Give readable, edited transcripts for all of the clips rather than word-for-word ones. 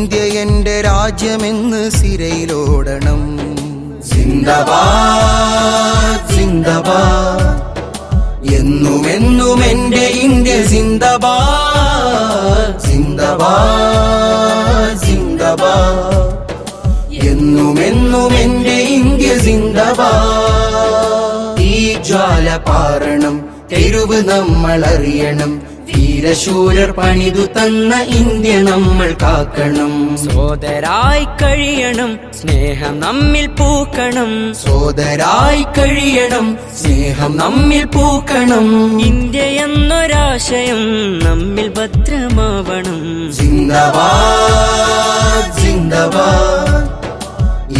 India എന്റെ രാജ്യമെന്ന് സിരയിലോടണം. സിന്ദാബാദ് സിന്ദാബാദ്, എന്നുമെന്നും എന്റെ ഇന്ത്യ സിന്ദാബാദ്. സിന്ദാബാദ് സിന്ദാബാദ്, എന്നുമെന്നും എന്റെ ഇന്ത്യ സിന്ദാബാദ്. ഈ ജ്വാല പാറണം, തെരുവ് നമ്മൾ അറിയണം. വീരശൂരർ പണിതു തന്ന ഇന്ത്യ നമ്മൾ കാക്കണം. സോദരായി കഴിയണം, സ്നേഹം നമ്മിൽ പൂക്കണം. സോദരായി കഴിയണം, സ്നേഹം നമ്മിൽ പൂക്കണം. ഇന്ത്യ എന്നൊരാശയം നമ്മിൽ ഭദ്രമാവണം. സിന്ദാബാദ് സിന്ദാബാദ്,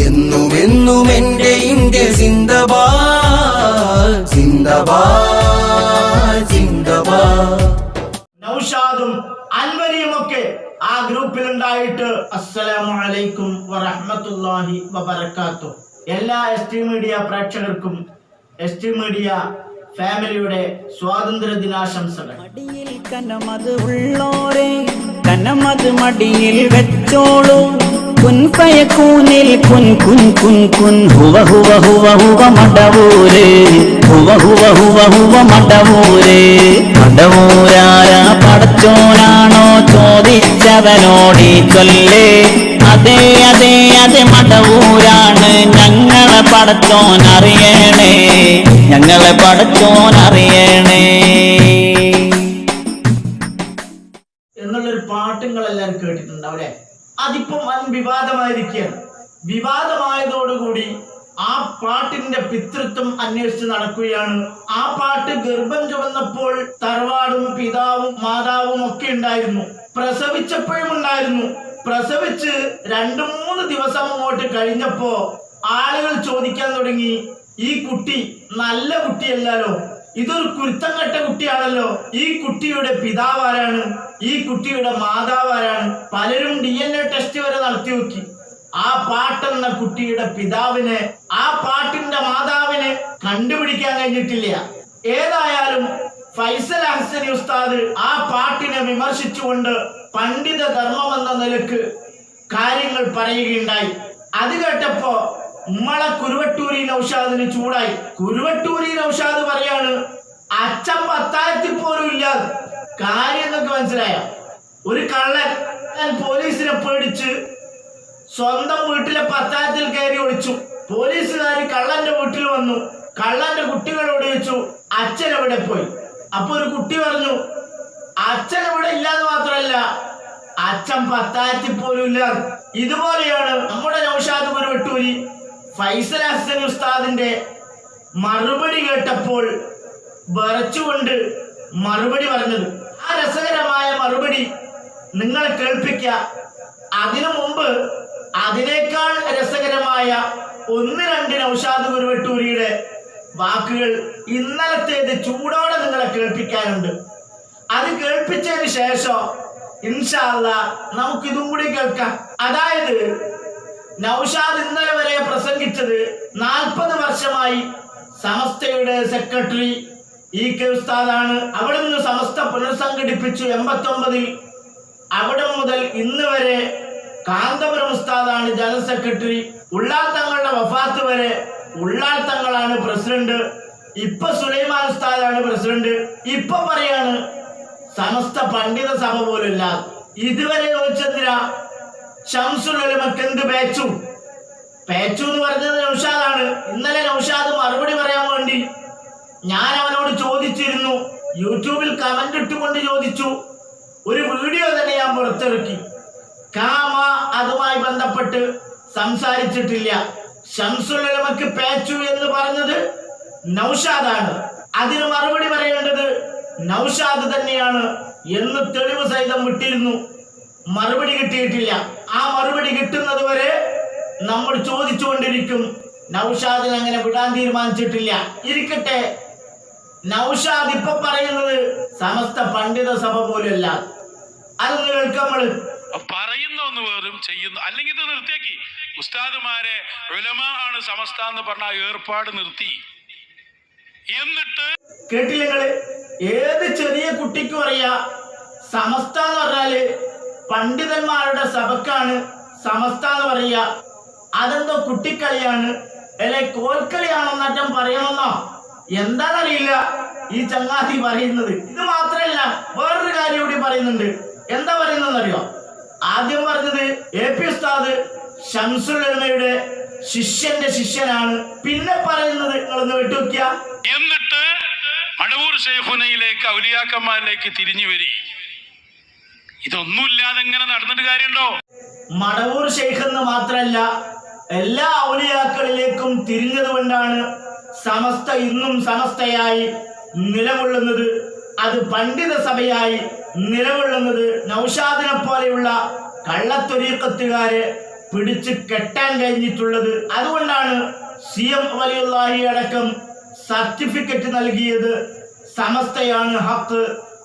എന്നുമെന്നും എന്റെ ഇന്ത്യ സിന്ദാബാദ്. സിന്ദാബാദ് സിന്ദാബാദ്. നൗഷാദും അൻവരിയുമൊക്കെ ആ ഗ്രൂപ്പിൽ ഉണ്ടായിട്ട് അസ്സലാമു അലൈക്കും വറഹ്മത്തുള്ളാഹി വബറകാതുഹു. എല്ലാ ST മീഡിയ പ്രേക്ഷകർക്കും ST മീഡിയ ഫാമിലിയുടെ സ്വാതന്ത്ര്യ ദിനാശംസകൾ. മടിയിൽ കനമത് ഉള്ളോരെ കനമത് മടിയിൽ വെച്ചോളൂ. കുൻ ഫയകൂനിൽ കുൻ കുൻ കുൻ കുൻ ഹുവ ഹുവ ഹുവ ഹുവ മടവൂര്. ഹുവ ഹുവ ഹുവ ഹുവ മടവൂര്. മടവൂരാര പടച്ചോനാണോ ചോദിച്ചവനോടി ചൊല്ലേ. അതെ അതെ അതെ മടവൂരാണ് ഞങ്ങളെ പടച്ചോൻ അറിയണേ. ഞങ്ങളെ പടച്ചോൻ അറിയണേ എന്നുള്ളൊരു പാട്ടുകൾ എല്ലാവരും കേട്ടിട്ടുണ്ടാവും അല്ലെ? അതിപ്പം വൻ വിവാദമായിരിക്കുകയാണ്. വിവാദമായതോടുകൂടി ആ പാട്ടിന്റെ പിതൃത്വം അന്വേഷിച്ച് നടക്കുകയാണ്. ആ പാട്ട് ഗർഭം ചുവന്നപ്പോൾ തറവാടും പിതാവും മാതാവും ഒക്കെ ഉണ്ടായിരുന്നു, പ്രസവിച്ചപ്പോഴും ഉണ്ടായിരുന്നു. പ്രസവിച്ച് 2-3 ദിവസം അങ്ങോട്ട് കഴിഞ്ഞപ്പോ ആളുകൾ ചോദിക്കാൻ തുടങ്ങി, ഈ കുട്ടി നല്ല കുട്ടിയല്ലോ, ഇതൊരു കുരുത്തം കെട്ട കുട്ടിയാണല്ലോ, ഈ കുട്ടിയുടെ പിതാവ് ആരാണ്, ഈ കുട്ടിയുടെ മാതാവ് ആരാണ്? പലരും DNA ടെസ്റ്റ് വരെ നടത്തി നോക്കി. ആ പാട്ടെന്ന കുട്ടിയുടെ പിതാവിനെ, ആ പാട്ടിന്റെ മാതാവിനെ കണ്ടുപിടിക്കാൻ കഴിഞ്ഞിട്ടില്ല. ഏതായാലും ഫൈസൽ അഹ്സനി ഉസ്താദ് ആ പാട്ടിനെ വിമർശിച്ചുകൊണ്ട് പണ്ഡിത ധർമ്മം എന്ന നിലക്ക് കാര്യങ്ങൾ പറയുകയുണ്ടായി. അത് കേട്ടപ്പോ ഉമ്മളെ കുരുവട്ടൂരി നൗഷാദിന് ചൂടായി. കുരുവട്ടൂരി നൗഷാദ് പറയാണ്, അച്ഛൻ പത്തായത്തിൽ പോലും ഇല്ല. കാര്യം എന്നൊക്കെ മനസ്സിലായ ഒരു കള്ളൻ പോലീസിനെ പേടിച്ച് സ്വന്തം വീട്ടിലെ പത്തായത്തിൽ കയറി ഒളിച്ചു. പോലീസുകാർ കള്ളന്റെ വീട്ടിൽ വന്നു. കള്ളന്റെ കുട്ടികളോട് ചോദിച്ചു, അച്ഛൻ എവിടെ പോയി? അപ്പൊ ഒരു കുട്ടി പറഞ്ഞു, അച്ഛൻ ഇവിടെ ഇല്ലാന്ന് മാത്രമല്ല, അച്ഛൻ പത്തായത്തിൽ പോലും ഇല്ല. ഇതുപോലെയാണ് നമ്മുടെ നൗഷാദ് കുരുവട്ടൂരി ഫൈസൽ ഹസൻ ഉസ്താദിന്റെ മറുപടി കേട്ടപ്പോൾ വരച്ചുകൊണ്ട് മറുപടി പറഞ്ഞത്. ആ രസകരമായ മറുപടി നിങ്ങളെ കേൾപ്പിക്ക. അതിനു മുമ്പ് അതിനേക്കാൾ രസകരമായ 1-2 നൗഷാദ് കുരുവട്ടൂരിയുടെ വാക്കുകൾ ഇന്നലത്തേത് ചൂടോടെ നിങ്ങളെ കേൾപ്പിക്കാനുണ്ട്. അത് കേൾപ്പിച്ചതിന് ശേഷം ഇൻഷാ അല്ലാഹ് നമുക്കിതും കൂടി കേൾക്കാം. അതായത് നൗഷാദ് ഇന്നലെ വരെ പ്രസംഗിച്ചത് 40 വർഷമായി സമസ്തയുടെ സെക്രട്ടറി EK ഉസ്താദാണ്. അവിടെ നിന്ന് സമസ്ത പുനർസംഘടിപ്പിച്ചു 89-ൽ. അവിടെ മുതൽ ഇന്ന് വരെ കാന്തപുരം ഉസ്താദാണ് ജനറൽ സെക്രട്ടറി. ഉള്ളാൾ തങ്ങളുടെ വഫാത്ത് വരെ ഉള്ളാൾ തങ്ങളാണ് പ്രസിഡന്റ്. ഇപ്പൊ സുലൈമാൻ ഉസ്താദാണ് പ്രസിഡന്റ്. ഇപ്പൊ പറയാണ് സമസ്ത പണ്ഡിത സഭ പോലില്ല. ഇതുവരെ ചോദിച്ചെന്തിനാ ശംസുൽ ഉലമക്ക് എന്ത് പേച്ചു എന്ന് പറഞ്ഞത് നൗഷാദാണ്. ഇന്നലെ നൗഷാദ് മറുപടി പറയാൻ വേണ്ടി ഞാൻ അവനോട് ചോദിച്ചിരുന്നു. യൂട്യൂബിൽ കമന്റ് ഇട്ടുകൊണ്ട് ചോദിച്ചു. ഒരു വീഡിയോ തന്നെ ഞാൻ പുറത്തിറക്കി. അതുമായി ബന്ധപ്പെട്ട് സംസാരിച്ചിട്ടില്ല. ശംസുൽ ഉലമക്ക് പേച്ചു എന്ന് പറഞ്ഞത് നൗഷാദാണ്. അതിന് മറുപടി പറയേണ്ടത് നൗഷാദ് തന്നെയാണ് എന്ന് തെളിവ് സഹിതം വിട്ടിരുന്നു. മറുപടി കിട്ടിയിട്ടില്ല. ആ മറുപടി കിട്ടുന്നത് വരെ നമ്മൾ ചോദിച്ചുകൊണ്ടിരിക്കും. നൗഷാദിന് അങ്ങനെ വിടാൻ തീരുമാനിച്ചിട്ടില്ല. ഇരിക്കട്ടെ, നൗഷാദ് ഇപ്പൊ പറയുന്നത് സമസ്ത പണ്ഡിത സഭ പോലെയല്ല. അതൊന്ന് കേൾക്കാം. നമ്മള് പറയുന്ന ഒന്ന് വേറും ചെയ്യുന്നു. അല്ലെങ്കിൽ ഇത് നിർത്തിയാക്കി ഉസ്താദുമാരെ ഉലമാ ആണ് സമസ്ത എന്ന് പറഞ്ഞ ഏർപ്പാട് നിർത്തി. എന്നിട്ട് കേട്ടില്ല നിങ്ങള്? ഏത് ചെറിയ കുട്ടിക്കും അറിയാ സമസ്ത എന്ന് പറഞ്ഞാല് പണ്ഡിതന്മാരുടെ സഭക്കാണ് സമസ്ത എന്ന് പറയുക. അതെന്തോ കുട്ടിക്കളിയാണ്, അല്ലെ കോൽക്കളിയാണെന്നറ്റം പറയണമെന്നോ എന്താണെന്നറിയില്ല ഈ ചങ്ങാതി പറയുന്നത്. ഇത് മാത്രമല്ല, വേറൊരു കാര്യം കൂടി പറയുന്നുണ്ട്. എന്താ പറയുന്നതെന്നറിയോ? ആദ്യം പറഞ്ഞത് AP ഉസ്താദ് ശംസുൽ ഉലമയുടെ ശിഷ്യന്റെ ശിഷ്യനാണ്. പിന്നെ പറയുന്നത് നിങ്ങളൊന്ന് വിട്ടുവെക്കുക. എന്നിട്ട് മടവൂർ ശൈഖുനയിലേക്ക് ഔലിയാക്കന്മാരിലേക്ക് തിരിഞ്ഞു വരി. ഇതൊന്നുമില്ലാതെ എങ്ങനെ നടന്നിട്ട് കാര്യമുണ്ടോ? മടവൂർ ശൈഖ് എന്ന് മാത്രമല്ല, എല്ലാ ഔലിയാക്കളിലേക്കും തിരിഞ്ഞത് കൊണ്ടാണ് സമസ്ത ഇന്നും സമസ്തയായി നിലകൊള്ളുന്നത്. അത് പണ്ഡിത സഭയായി നിലകൊള്ളുന്നത്. നൗഷാദിനെ പോലെയുള്ള കള്ളത്തൊരീക്കത്തുകാരെ പിടിച്ച് കെട്ടാൻ കഴിഞ്ഞിട്ടുള്ളത്. അതുകൊണ്ടാണ് CM വലിയുള്ളാഹി അടക്കം സർട്ടിഫിക്കറ്റ് നൽകിയത്. സമസ്തയാണ് ഹക്ക്,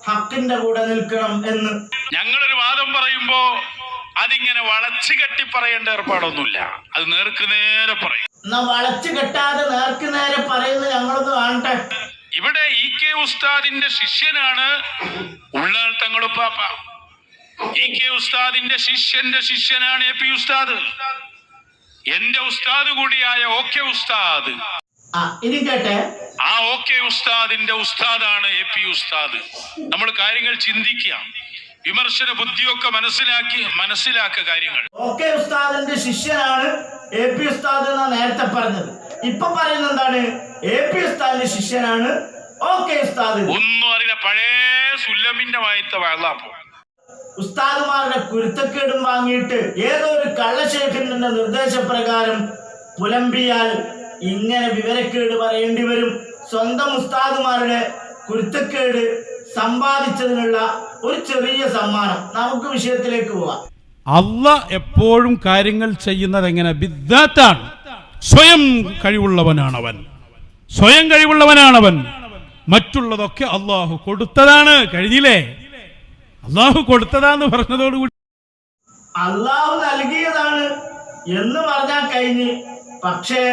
ഹക്കിന്റെ കൂടെ നിൽക്കണം എന്ന്. ഞങ്ങളൊരു വാദം പറയുമ്പോ അതിങ്ങനെ വളച്ചു കെട്ടി പറയേണ്ട ഏർപ്പാടൊന്നുമില്ല. അത് നേർക്ക് നേരെ പറയും. എന്നാ വളച്ചു കെട്ടാതെ നേർക്ക് നേരെ പറയുന്നത് ഞങ്ങളൊന്ന് കാണട്ടെ. ഇവിടെ EK ഉസ്താദിന്റെ ശിഷ്യനാണ് ഉള്ളാൾ തങ്ങളുപ്പാപ്പ. EK ഉസ്താദിന്റെ ശിഷ്യന്റെ ശിഷ്യനാണ് AP ഉസ്താദ്. എന്റെ ഉസ്താദ് കൂടിയായ OK ഉസ്താദ്. ഇനി കേട്ടെ, ആ OK ഉസ്താദിന്റെ ഉസ്താദാണ് AP ഉസ്താദ്. നമ്മൾ കാര്യങ്ങൾ ചിന്തിക്കുക, വിമർശന ബുദ്ധിയൊക്കെ മനസ്സിലാക്കുക കാര്യങ്ങൾ. OK ഉസ്താദിന്റെ ശിഷ്യനാണ് AP ഉസ്താദ് എന്നാ നേരത്തെ പറഞ്ഞത്. ഇപ്പൊ പറയുന്നത് എന്താണ്? AP ഉസ്താദിന്റെ ശിഷ്യനാണ് OK ഉസ്താദ്. ഒന്നും അറിയില്ല, പഴയ സുല്ലമിന്റെ വായത്തെ വെള്ളാപ്പോ. ഉസ്താദുമാരുടെ കുരുത്തക്കേടും വാങ്ങിയിട്ട് ഏതോ ഒരു കള്ളശേഖരന്റെ നിർദ്ദേശപ്രകാരം പുലമ്പിയാൽ ഇങ്ങനെ വിവരക്കേട് പറയേണ്ടി വരും. സ്വന്തം ഉസ്താദുമാരുടെ കുരുത്തക്കേട് സമ്പാദിച്ചതിനുള്ള ഒരു ചെറിയ സമ്മാനം. നമുക്ക് വിഷയത്തിലേക്ക് പോവാം. അല്ലാഹ് എപ്പോഴും കാര്യങ്ങൾ ചെയ്യുന്നത് എങ്ങനെ? ബിദ്ദാത്താണ്. സ്വയം കഴിവുള്ളവനാണവൻ. മറ്റുള്ളതൊക്കെ അള്ളാഹു കൊടുത്തതാണ്. കഴിഞ്ഞില്ലേ? അള്ളാഹു കൊടുത്തതാന്ന് പറഞ്ഞതോടുകൂടി അള്ളാഹു നൽകിയതാണ് എന്ന് പറഞ്ഞാൽ കഴിഞ്ഞ്. പക്ഷേ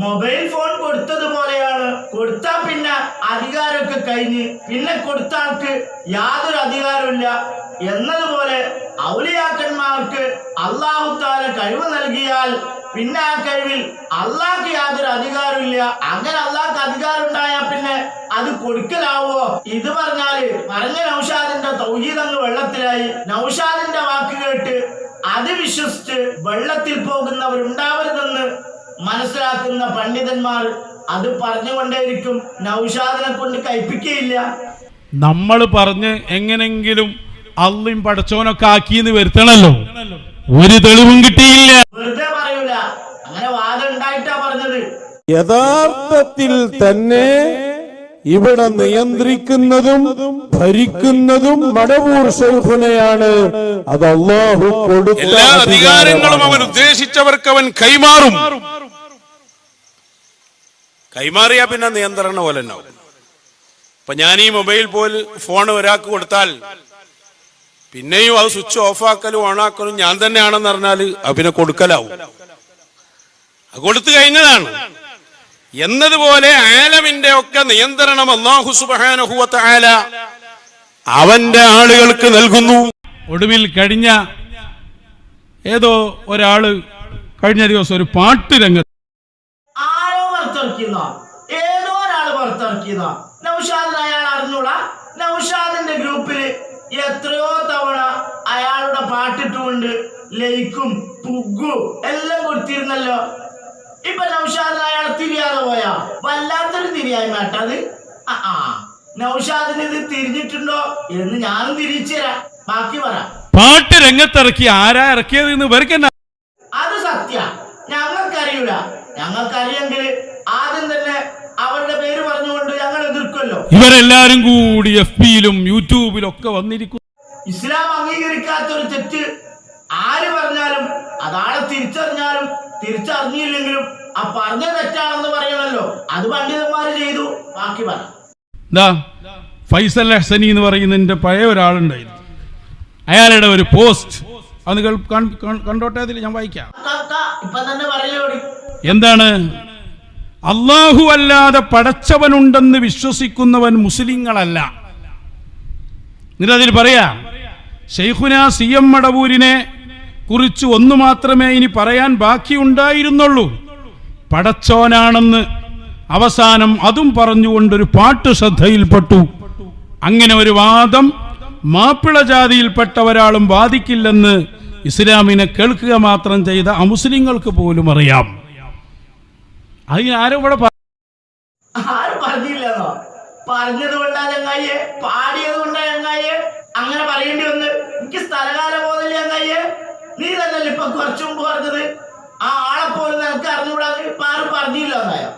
മൊബൈൽ ഫോൺ കൊടുത്തതുപോലെയാണ്. കൊടുത്താൽ പിന്നെ അധികാരമൊക്കെ കഴിഞ്ഞ്, പിന്നെ കൊടുത്ത ആൾക്ക് യാതൊരു അധികാരമില്ല എന്നതുപോലെ ഔലിയാക്കന്മാർക്ക് അല്ലാഹു തആല കഴിവ് നൽകിയാൽ പിന്നെ ആ കഴിവിൽ അള്ളാഹ്ക്ക് യാതൊരു അധികാരമില്ല. അങ്ങനെ അള്ളാഹ്ക്ക് അധികാരം ഉണ്ടായാൽ പിന്നെ അത് കൊടുക്കലാവോ? ഇത് പറഞ്ഞാല് പറഞ്ഞ നൗഷാദിന്റെ തൗഹീദ് അങ്ങ് വെള്ളത്തിലായി. നൗഷാദിന്റെ വാക്ക് കേട്ട് അത് വിശ്വസിച്ച് വെള്ളത്തിൽ പോകുന്നവരുണ്ടാവരുതെന്ന് മനസ്സിലാക്കുന്ന പണ്ഡിതന്മാർ അത് പറഞ്ഞുകൊണ്ടേയിരിക്കും. നൗഷാദിനെ കൊണ്ട് കയ്പിക്കുകയില്ല. നമ്മൾ പറഞ്ഞ് എങ്ങനെങ്കിലും അള്ളയും പടച്ചോനൊക്കെ ആക്കിയെന്ന് വരുത്തണല്ലോ. ഒരു തെളിവും കിട്ടിയില്ല. വെറുതെ പറയൂല, അങ്ങനെ വാദം ഉണ്ടായിട്ടാ പറഞ്ഞത്. യഥാർത്ഥത്തിൽ തന്നെ ഇവിടെ നിയന്ത്രിക്കുന്നതും ഭരിക്കുന്നതും മടവൂർ ശൈഖുനയാണ്. അത് അല്ലാഹു കൊടുത്ത എല്ലാ അധികാരങ്ങളും അവൻ ഉദ്ദേശിച്ചവർക്ക് അവൻ കൈമാറിയാ പിന്നെ നിയന്ത്രണം പോലെ ഉണ്ടാവും. ഇപ്പൊ ഞാൻ ഈ മൊബൈൽ ഫോൺ ഒരാൾക്ക് കൊടുത്താൽ പിന്നെയും അത് സ്വിച്ച് ഓഫ് ആക്കലും ഓണാക്കലും ഞാൻ തന്നെയാണെന്ന് പറഞ്ഞാൽ അത് പിന്നെ കൊടുക്കലാവും. അത് കൊടുത്തു കഴിഞ്ഞതാണ് എന്നതുപോലെ ആലമിന്റെ ഒക്കെ നിയന്ത്രണം അല്ലാഹു സുബ്ഹാനഹു വ തആല അവന്റെ ആളുകൾക്ക് നൽകുന്നു. ഒടുവിൽ കഴിഞ്ഞ ഏതോ ഒരാള് കഴിഞ്ഞ ദിവസം ഒരു പാട്ട് രംഗത്ത് ആരോ പുറത്തിറക്കിയെന്ന, ഏതോ ഒരാള് പുറത്തിറക്കിയെന്ന. നൗഷാദിന് അയാൾ അറിഞ്ഞൂടാ. നൗഷാദിന്റെ ഗ്രൂപ്പില് എത്രയോ തവണ അയാളുടെ പാട്ടിട്ടുകൊണ്ട് ലൈക്കും പുഗും എല്ലാം കൊടുത്തിരുന്നല്ലോ. ഇപ്പൊ നൗഷാദിന് അയാളെ തിരിയാതെ പോയാ വല്ലാത്തൊരു തിരിയായ്മ കേട്ടത്. നൗഷാദിന് ഇത് തിരിഞ്ഞിട്ടുണ്ടോ എന്ന് ഞാനും തിരിച്ചു തരാം. ബാക്കി പറ. പാട്ട് രംഗത്തിറക്കി ആരാ ഇറക്കിയത് എന്ന് ഇവർക്കെന്നാ? അത് സത്യ, ഞങ്ങൾക്കറിയൂല. ഞങ്ങൾക്കറിയെങ്കിൽ ആദ്യം തന്നെ അവരുടെ പേര് പറഞ്ഞുകൊണ്ട് ഞങ്ങൾ എതിർക്കുമല്ലോ. ഇവരെല്ലാരും കൂടി FB-യിലും യൂട്യൂബിലും ഒക്കെ വന്നിരിക്കുന്നു. ഇസ്ലാം അംഗീകരിക്കാത്തൊരു തെറ്റ് ആര് പറഞ്ഞാലും അതാളെ തിരിച്ചറിഞ്ഞാലും തിരിച്ചറിഞ്ഞില്ലെങ്കിലും ആ പറഞ്ഞ തെറ്റാണെന്ന് പറയണല്ലോ. അത് പണ്ഡിതന്മാര് ചെയ്തു. ബാക്കി പറ. ഫൈസൽ ഹസനി എന്ന് പറയുന്നതിന്റെ പഴയ ഒരാളുണ്ടായിരുന്നു. അയാളുടെ ഒരു പോസ്റ്റ് അത് കണ്ടോട്ടെ, അതിൽ ഞാൻ വായിക്കാം. ഇപ്പൊ തന്നെ പറയോടി. എന്താണ്? അല്ലാഹു അല്ലാതെ പടച്ചവനുണ്ടെന്ന് വിശ്വസിക്കുന്നവൻ മുസ്ലിങ്ങളല്ല. എന്നിട്ട് അതിൽ പറയാ, ശൈഖുന CM മടവൂരിനെ കുറിച്ച് ഒന്നു മാത്രമേ ഇനി പറയാൻ ബാക്കിയുണ്ടായിരുന്നുള്ളൂ. പടച്ചോനാണെന്ന് അവസാനം അതും പറഞ്ഞുകൊണ്ടൊരു പാട്ട് ശ്രദ്ധയിൽപ്പെട്ടു. അങ്ങനെ ഒരു വാദം മാപ്പിള ജാതിയിൽപ്പെട്ട ഒരാളും വാദിക്കില്ലെന്ന് ഇസ്ലാമിനെ കേൾക്കുക മാത്രം ചെയ്ത അമുസ്ലിങ്ങൾക്ക് പോലും അറിയാം. അതിന് ആരും ഇവിടെ ആരും പറഞ്ഞില്ലെന്നോ? പറഞ്ഞത് കൊണ്ടാ ചങ്ങായിയെ, പാടിയത് കൊണ്ടാ ചങ്ങായിയെ അങ്ങനെ പറയേണ്ടി വന്ന്? എനിക്ക് സ്ഥലകാല ബോധമില്ല ചങ്ങായിയെ. നീ തന്നല്ലേ ഇപ്പൊ കുറച്ചു മുമ്പ് പറഞ്ഞത് ആ ആളെപ്പോലും നിനക്ക് അറിഞ്ഞുകൂടാതെ ഇപ്പൊ ആരും പറഞ്ഞില്ല എന്നായോ?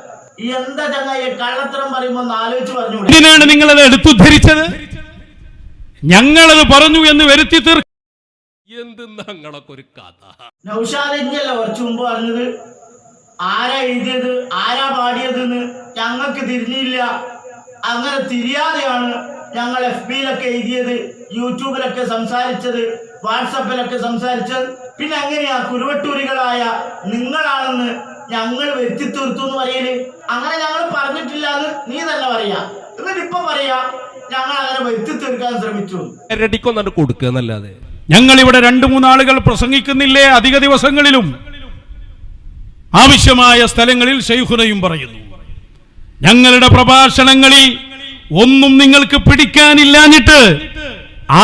എന്താ ചങ്ങായിയെ കള്ളത്തരം പറയുമ്പോ ഒന്ന് ആലോചിച്ച് പറഞ്ഞുകൂടാ? എന്തിനാണ് നിങ്ങളത് എടുത്തുദ്ധരിച്ചത്? ഞങ്ങളത് പറഞ്ഞു എന്ന് വരുത്തി തീർക്കും. നൗഷാദ് ഇഞ്ഞല്ല കുറച്ചു മുമ്പ് പറഞ്ഞത് ആരാ എഴുതിയത് ആരാ പാടിയതെന്ന് ഞങ്ങൾക്ക് തിരിഞ്ഞില്ല. അങ്ങനെ തിരിയാതെയാണ് ഞങ്ങൾ FB-യിലൊക്കെ എഴുതിയത്, യൂട്യൂബിലൊക്കെ സംസാരിച്ചത്, വാട്സപ്പിലൊക്കെ സംസാരിച്ചത്. പിന്നെ എങ്ങനെയാ കുരുവട്ടൂരികളായ നിങ്ങളാണെന്ന് ഞങ്ങൾ വരുത്തി തീർത്തു എന്ന് പറയല്? അങ്ങനെ ഞങ്ങൾ പറഞ്ഞിട്ടില്ല എന്ന് നീ തന്നെ പറയാ. എന്നിട്ട് ഇപ്പൊ പറയാ ഞങ്ങൾ അങ്ങനെ വരുത്തി തീർക്കാൻ ശ്രമിച്ചു. കൊടുക്കുന്നല്ലാതെ ഞങ്ങൾ ഇവിടെ 2-3 ആളുകൾ പ്രസംഗിക്കുന്നില്ലേ അധിക ദിവസങ്ങളിലും? ആവശ്യമായ സ്ഥലങ്ങളിൽ ശൈഖുനയും പറയുന്നു. ഞങ്ങളുടെ പ്രഭാഷണങ്ങളിൽ ഒന്നും നിങ്ങൾക്ക് പിടിക്കാനില്ലാഞ്ഞിട്ട്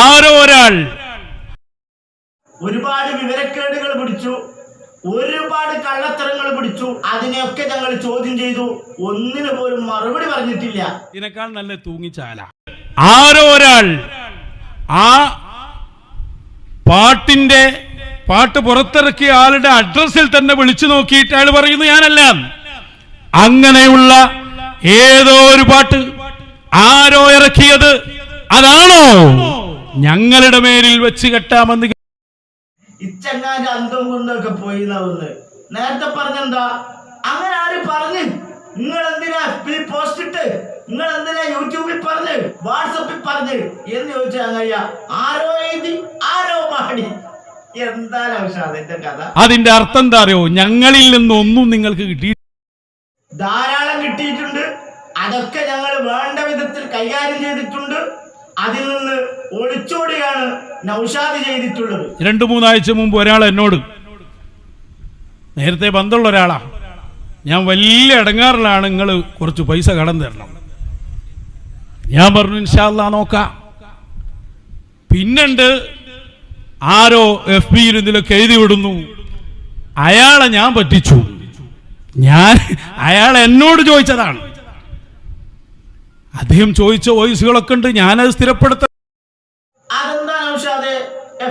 ആരോ ഒരാൾ ഒരുപാട് വിവരക്കേടുകൾ പിടിച്ചു, ഒരുപാട് കള്ളത്തരങ്ങൾ പിടിച്ചു. അതിനെയൊക്കെ ഞങ്ങൾ ചോദ്യം ചെയ്തു. ഒന്നിനു പോലും മറുപടി പറഞ്ഞിട്ടില്ല. ഇതിനേക്കാൾ നല്ല തൂങ്ങിച്ചാല. ആരോ ഒരാൾ ആ പാട്ട് പുറത്തിറക്കിയ ആളുടെ അഡ്രസ്സിൽ തന്നെ വിളിച്ചു നോക്കിയിട്ട് അയാൾ പറയുന്നു ഞാനല്ല. അങ്ങനെയുള്ള ഏതോ ഒരു പാട്ട് ആരോ ഇറക്കിയത് അതാണോ ഞങ്ങളുടെ മേലിൽ വെച്ച് കെട്ടാമെന്ന്? ഇച്ചങ്ങാന്റെ അന്തം കൊണ്ടൊക്കെ പോയി നേരത്തെ പറഞ്ഞെന്താ? അങ്ങനെ ആര് പറഞ്ഞു? നിങ്ങൾ എന്തിനാ FB പോസ്റ്റ് ഇട്ട്, നിങ്ങൾ എന്തിനാ യൂട്യൂബിൽ പറഞ്ഞ്, വാട്സപ്പിൽ പറഞ്ഞ് എന്ന് ചോദിച്ചാൽ അങ്ങയ്യ ആരോ എഴുതി ആരോ പാടി. എന്താ നൗഷാദിന്റെ കഥ? അതിന്റെ അർത്ഥം എന്താ അറിയോ? ഞങ്ങളിൽ നിന്നൊന്നും നിങ്ങൾക്ക് കിട്ടി ധാരാളം കിട്ടിയിട്ടുണ്ട്. അതൊക്കെ ഞങ്ങൾ വേണ്ട വിധത്തിൽ കൈകാര്യം ചെയ്തിട്ടുണ്ട്. അതിൽ നിന്ന് ഒളിച്ചോടിയാണ് നൗഷാദ് ചെയ്തിട്ടുള്ളത്. 2-3 ആഴ്ച മുമ്പ് ഒരാൾ എന്നോട്, നേരത്തെ ബന്ധമുള്ള ഒരാളാ, ഞാൻ വലിയ ഇടങ്ങാറിലാണ്, നിങ്ങൾ കുറച്ച് പൈസ കടം തരണം. ഞാൻ പറഞ്ഞു ഇൻഷാ അല്ലാഹ് നോക്കാം. പിന്നുണ്ട് ആരോ FB-യിൽ ഇതിലൊക്കെ എഴുതി വിടുന്നു അയാളെ ഞാൻ പറ്റിച്ചു. അയാൾ എന്നോട് ചോദിച്ചതാണ്. അദ്ദേഹം ചോദിച്ച വോയിസുകളൊക്കെ ഉണ്ട്, ഞാനത് സ്ഥിരപ്പെടുത്ത. അതെന്താ നൗഷാദ്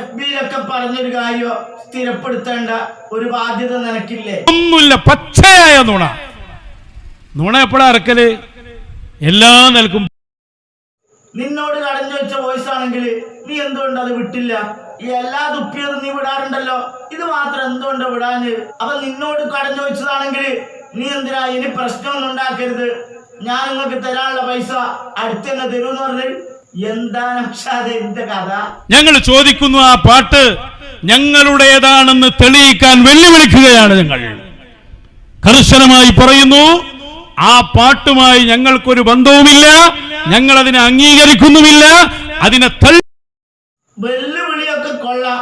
FB-യിലൊക്കെ പറഞ്ഞൊരു കാര്യം സ്ഥിരപ്പെടുത്തേണ്ട ഒരു ബാധ്യത നിനക്കില്ലേ? ഒന്നുമില്ല, പച്ചയായ നുണ എപ്പോഴാ ഇറക്കല്? എല്ലാ നിലക്കും. നിന്നോട് കടഞ്ഞു വെച്ച വോയിസ് ആണെങ്കിൽ നീ എന്തുകൊണ്ട് അത് വിട്ടില്ല? ഈ എല്ലാ തുപ്പിയതും നീ വിടാറുണ്ടല്ലോ, ഇത് മാത്രം എന്തുകൊണ്ട് വിടാന്? അപ്പൊ നിന്നോട് കടഞ്ഞു വെച്ചതാണെങ്കിൽ നീ എന്തിനാ ഇനി പ്രശ്നമൊന്നും ഉണ്ടാക്കരുത്, ഞാൻ നിങ്ങൾക്ക് തരാനുള്ള പൈസ അടുത്ത് തന്നെ തരൂന്ന് പറഞ്ഞു? എന്താണ് എന്റെ കഥ? ഞങ്ങൾ ചോദിക്കുന്നു, ആ പാട്ട് ഞങ്ങളുടേതാണെന്ന് തെളിയിക്കാൻ വെല്ലുവിളിക്കുകയാണ്. ഞങ്ങൾ കർശനമായി പറയുന്നു, ആ പാട്ടുമായി ഞങ്ങൾക്കൊരു ബന്ധവുമില്ല, ഞങ്ങൾ അതിനെ അംഗീകരിക്കുന്നുമില്ല. അതിനെ വെല്ലുവിളിയൊക്കെ കൊള്ളാം,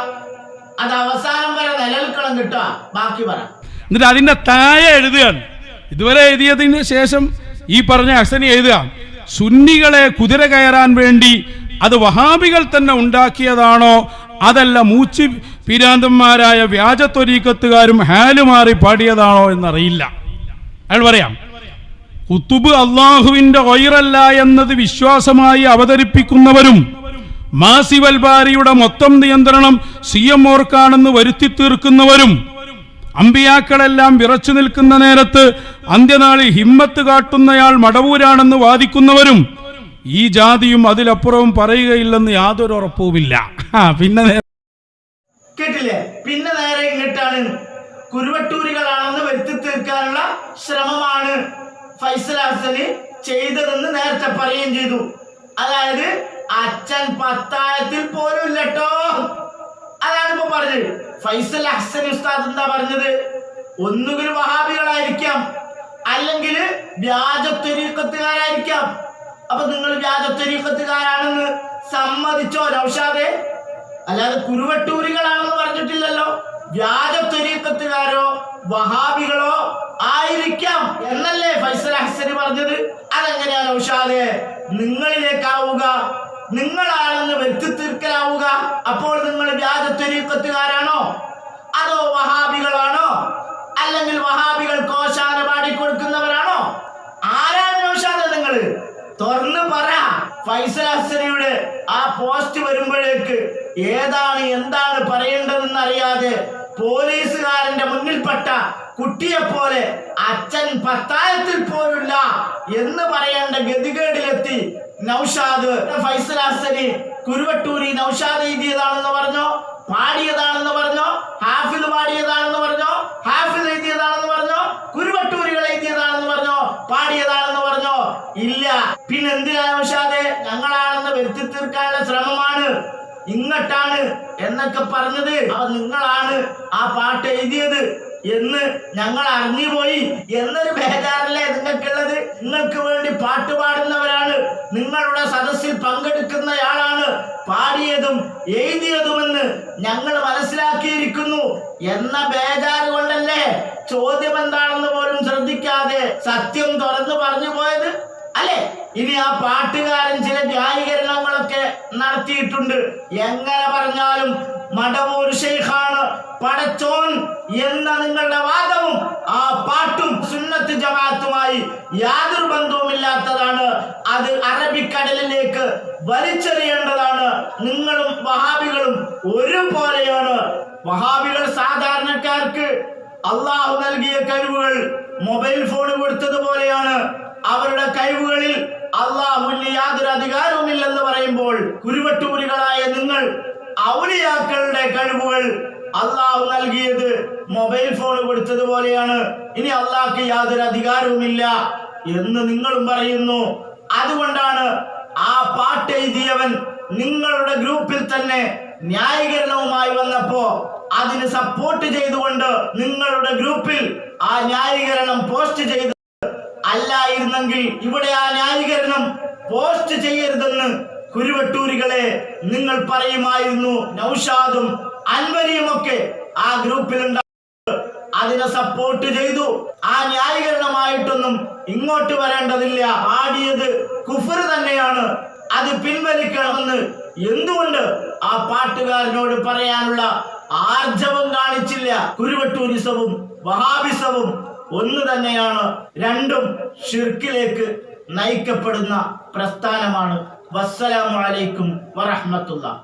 അത് അവസാനം വരെ നിലനിൽക്കണം കിട്ടാ. ബാക്കി പറ. എന്നിട്ട് അതിന്റെ താഴെ എഴുതുകയാണ്, ഇതുവരെ എഴുതിയതിന് ശേഷം ഈ പറഞ്ഞ ഹസനി എഴുതുക, സുന്നികളെ കുതിര കയറാൻ വേണ്ടി അത് വഹാബികൾ തന്നെ ഉണ്ടാക്കിയതാണോ അതല്ല മൂച്ചി പിരാന്തന്മാരായ വ്യാജ ത്വരീക്കത്തുകാരും ഹാലുമാറി പാടിയതാണോ എന്നറിയില്ല. അയാൾ പറയാം, കുത്തുബ് അള്ളാഹുവിന്റെ ഗൈറല്ല എന്നത് വിശ്വാസമായി അവതരിപ്പിക്കുന്നവരും മാസിവൽബാരിയുടെ മൊത്തം നിയന്ത്രണം CM ഓർക്കാണെന്ന് വരുത്തി തീർക്കുന്നവരും അമ്പിയാക്കളെല്ലാം വിറച്ചു നിൽക്കുന്ന നേരത്ത് അന്ത്യനാളിൽ ഹിമ്മത്ത് കാട്ടുന്നയാൾ മടവൂരാണെന്ന് വാദിക്കുന്നവരും ഈ ജാതിയും അതിലപ്പുറവും പറയുകയില്ലെന്ന് യാതൊരു ഉറപ്പുമില്ല. പിന്നെ കേട്ടില്ലേ? പിന്നെ നേരെ ഇങ്ങോട്ടാണ് കുരുവട്ടൂരികളാണെന്ന് വരുത്തി തീർക്കാനുള്ള ശ്രമമാണ് ഫൈസൽ ഹസന് ചെയ്തതെന്ന് നേരത്തെ പറയുകയും ചെയ്തു. അതായത് അച്ഛൻ പത്തായത്തിൽ പോലും ഇല്ലട്ടോ, അതാണ് ഇപ്പൊ പറഞ്ഞത്. ഫൈസൽ ഹസൻ ഉസ്താദ് എന്താ പറഞ്ഞത്? ഒന്നുകിൽ വഹാബികളായിരിക്കാം, അല്ലെങ്കിൽ വ്യാജ ത്വരീഖത്തുകാരായിരിക്കാം. അപ്പൊ നിങ്ങൾ വ്യാജ ത്വരീഖത്തുകാരാണെന്ന് സമ്മതിച്ചോ നൗഷാദെ? അല്ലാതെ കുരുവട്ടൂരികളാണെന്ന് പറഞ്ഞിട്ടില്ലല്ലോ. വ്യാജ ത്വരീഖത്തുകാരോ വഹാബികളോ ആയിരിക്കാം എന്നല്ലേ ഫൈസൽ ഹസനി പറഞ്ഞത്? അതെങ്ങനെയാണ് നൗഷാദേ നിങ്ങളിലേക്കാവുക? നിങ്ങളാണെന്ന് വരുത്തി തീർക്കലാവുക? അപ്പോൾ നിങ്ങൾ വ്യാജ ത്വരീഖത്തുകാരാണോ അതോ വഹാബികളാണോ? അല്ലെങ്കിൽ വഹാബികൾ കോശാന പാടിക്കൊടുക്കുന്നവരാണോ? ആരാണ് നൗഷാദ്? നിങ്ങൾ തുറന്നു പറ. ഫൈസൽ ഹസനിയുടെ ആ പോസ്റ്റ് വരുമ്പോഴേക്ക് ഏതാണ് എന്താണ് പറയേണ്ടതെന്ന് അറിയാതെ പോലീസുകാരന്റെ മുന്നിൽപ്പെട്ട കുട്ടിയെ പോലെ അച്ഛൻ പത്തായത്തിൽ പോലുള്ള എന്ന് പറയേണ്ട ഗതികേടിലെത്തി നൗഷാദ്. ഫൈസൽ ഹസനി കുരുവട്ടൂരി നൗഷാദ് എഴുതിയതാണെന്ന് പറഞ്ഞോ, പാടിയതാണെന്ന് പറഞ്ഞോ, ഹാഫിദ് പാടിയതാണെന്ന് പറഞ്ഞോ, ഹാഫിദ് എഴുതിയതാണെന്ന് പറഞ്ഞോ, കുരുവട്ടൂരികൾ എഴുതിയതാണെന്ന് പറഞ്ഞോ, പാടിയതാണെന്ന് പറഞ്ഞോ? ഇല്ല. പിന്നെ എന്തിനാ നൗഷാദേ ഞങ്ങളാണെന്ന് വരുത്തി തീർക്കാനുള്ള ശ്രമമാണ്, ഇങ്ങട്ടാണ് എന്നൊക്കെ പറഞ്ഞത്? അപ്പൊ നിങ്ങളാണ് ആ പാട്ട് എഴുതിയത് എന്ന് ഞങ്ങൾ അറിഞ്ഞുപോയി എന്നൊരു ബേജാറല്ലേ നിങ്ങൾക്കുള്ളത്? നിങ്ങൾക്ക് വേണ്ടി പാട്ട് പാടുന്നവരാണ്, നിങ്ങളുടെ സദസ്സിൽ പങ്കെടുക്കുന്നയാളാണ് പാടിയതും എഴുതിയതുമെന്ന് ഞങ്ങൾ മനസ്സിലാക്കിയിരിക്കുന്നു എന്ന ബേജാറ് കൊണ്ടല്ലേ ചോദ്യം എന്താണെന്ന് പോലും ശ്രദ്ധിക്കാതെ സത്യം തുറന്നു പറഞ്ഞു പോയത് അല്ലെ? ഇനി ആ പാട്ടുകാരൻ ചില ന്യായീകരണങ്ങളൊക്കെ നടത്തിയിട്ടുണ്ട്. എങ്ങനെ പറഞ്ഞാലും മടവൂർ ശൈഖാണ് പടച്ചോൻ എന്ന നിങ്ങളുടെ വാദവും ആ പാട്ടും സുന്നത്ത് ജമാഅത്തുമായി യാതൊരു ബന്ധവുമില്ലാത്തതാണ്. അത് അറബിക്കടലിലേക്ക് വലിച്ചെറിയേണ്ടതാണ്. നിങ്ങളും വഹാബികളും ഒരുപോലെയാണ്. വഹാബികൾ സാധാരണക്കാർക്ക് അള്ളാഹു നൽകിയ കഴിവുകൾ മൊബൈൽ ഫോൺ കൊടുത്തതുപോലെയാണ്. അവരുടെ കഴിവുകളിൽ അള്ളാഹുവിന് യാതൊരു അധികാരവുമില്ലെന്ന് പറയുമ്പോൾ കുരുവട്ടൂരികളായ നിങ്ങൾ ഔലിയാക്കളുടെ കഴിവുകൾ അള്ളാഹു നൽകിയത് മൊബൈൽ ഫോൺ കൊടുത്തതുപോലെയാണ്. ഇനി അള്ളാഹ്ക്ക് യാതൊരു അധികാരവുമില്ല എന്ന് നിങ്ങളും പറയുന്നു. അതുകൊണ്ടാണ് ആ പാട്ട് എഴുതിയവൻ നിങ്ങളുടെ ഗ്രൂപ്പിൽ തന്നെ ന്യായീകരണവുമായി വന്നപ്പോ അതിന് സപ്പോർട്ട് ചെയ്തുകൊണ്ട് നിങ്ങളുടെ ഗ്രൂപ്പിൽ ആ ന്യായീകരണം പോസ്റ്റ് ചെയ്ത് അല്ലായിരുന്നെങ്കിൽ ഇവിടെ ആ ന്യായീകരണം പോസ്റ്റ് ചെയ്യരുതെന്ന് കുരുവട്ടൂരികളെ നിങ്ങൾ പറയുമായിരുന്നു. നൗഷാദും അൻവരിയും ഒക്കെ ആ ഗ്രൂപ്പിലുണ്ടായിരുന്നു, അതിനെ സപ്പോർട്ട് ചെയ്തു. ആ ന്യായീകരണമായിട്ടൊന്നും ഇങ്ങോട്ട് വരേണ്ടതില്ല. ആടിയത് കുഫർ തന്നെയാണ്, അത് പിൻവലിക്കണമെന്ന് എന്തുകൊണ്ട് ആ പാട്ടുകാരനോട് പറയാനുള്ള ആർജവം കാണിച്ചില്ല? കുരുവട്ടൂരിസവും വഹാബിസവും ഒന്ന് തന്നെയാണ്, രണ്ടും ഷിർക്കിലേക്ക് നയിക്കപ്പെടുന്ന പ്രസ്ഥാനമാണ്. വസ്സലാമു അലൈക്കും വറഹ്മത്തുള്ളാഹി.